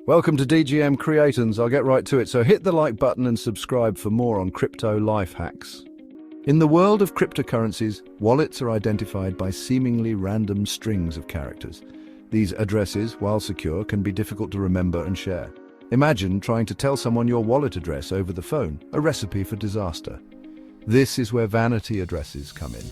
Welcome to DGM Creators. I'll get right to it, so hit the like button and subscribe for more on crypto life hacks. In the world of cryptocurrencies, wallets are identified by seemingly random strings of characters. These addresses, while secure, can be difficult to remember and share. Imagine trying to tell someone your wallet address over the phone, a recipe for disaster. This is where Vanity Addresses come in.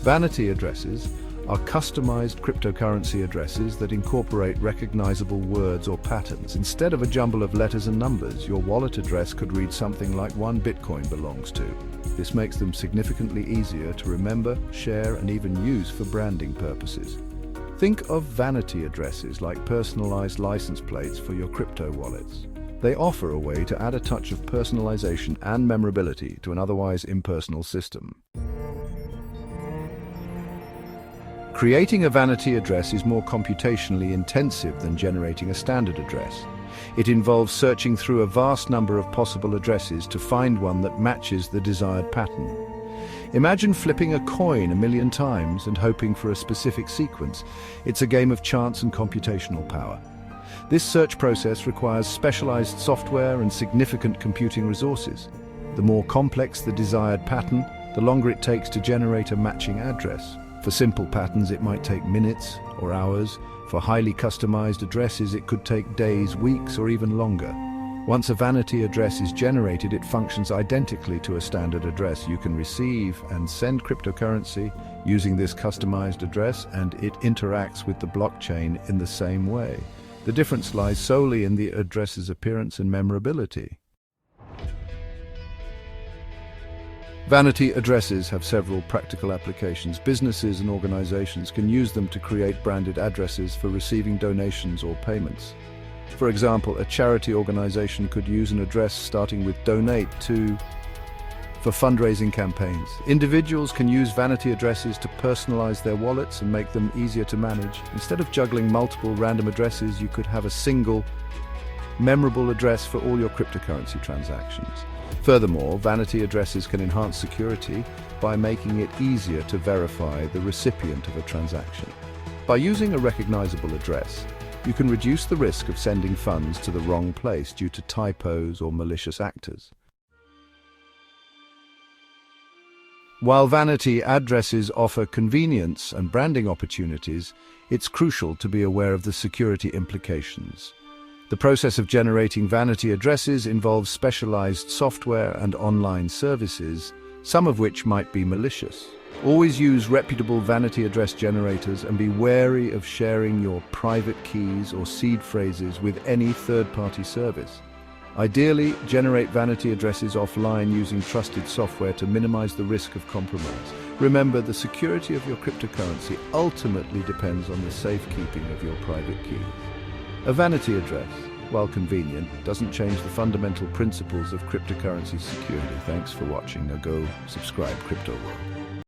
Vanity Addresses are customized cryptocurrency addresses that incorporate recognizable words or patterns. Instead of a jumble of letters and numbers, your wallet address could read something like "1 Bitcoin belongs to." This makes them significantly easier to remember, share, and even use for branding purposes. Think of vanity addresses like personalized license plates for your crypto wallets. They offer a way to add a touch of personalization and memorability to an otherwise impersonal system. Creating a vanity address is more computationally intensive than generating a standard address. It involves searching through a vast number of possible addresses to find one that matches the desired pattern. Imagine flipping a coin 1,000,000 times and hoping for a specific sequence. It's a game of chance and computational power. This search process requires specialized software and significant computing resources. The more complex the desired pattern, the longer it takes to generate a matching address. For simple patterns, it might take minutes or hours. For highly customized addresses, it could take days, weeks, or even longer. Once a vanity address is generated, it functions identically to a standard address. You can receive and send cryptocurrency using this customized address, and it interacts with the blockchain in the same way. The difference lies solely in the address's appearance and memorability. Vanity addresses have several practical applications. Businesses and organizations can use them to create branded addresses for receiving donations or payments. For example, a charity organization could use an address starting with "donate to" for fundraising campaigns. Individuals can use vanity addresses to personalize their wallets and make them easier to manage. Instead of juggling multiple random addresses, you could have a single, memorable address for all your cryptocurrency transactions. Furthermore, vanity addresses can enhance security by making it easier to verify the recipient of a transaction. By using a recognizable address, you can reduce the risk of sending funds to the wrong place due to typos or malicious actors. While vanity addresses offer convenience and branding opportunities, it's crucial to be aware of the security implications. The process of generating vanity addresses involves specialized software and online services, some of which might be malicious. Always use reputable vanity address generators and be wary of sharing your private keys or seed phrases with any third-party service. Ideally, generate vanity addresses offline using trusted software to minimize the risk of compromise. Remember, the security of your cryptocurrency ultimately depends on the safekeeping of your private keys. A vanity address, while convenient, doesn't change the fundamental principles of cryptocurrency security. Thanks for watching. Now go subscribe Crypto World.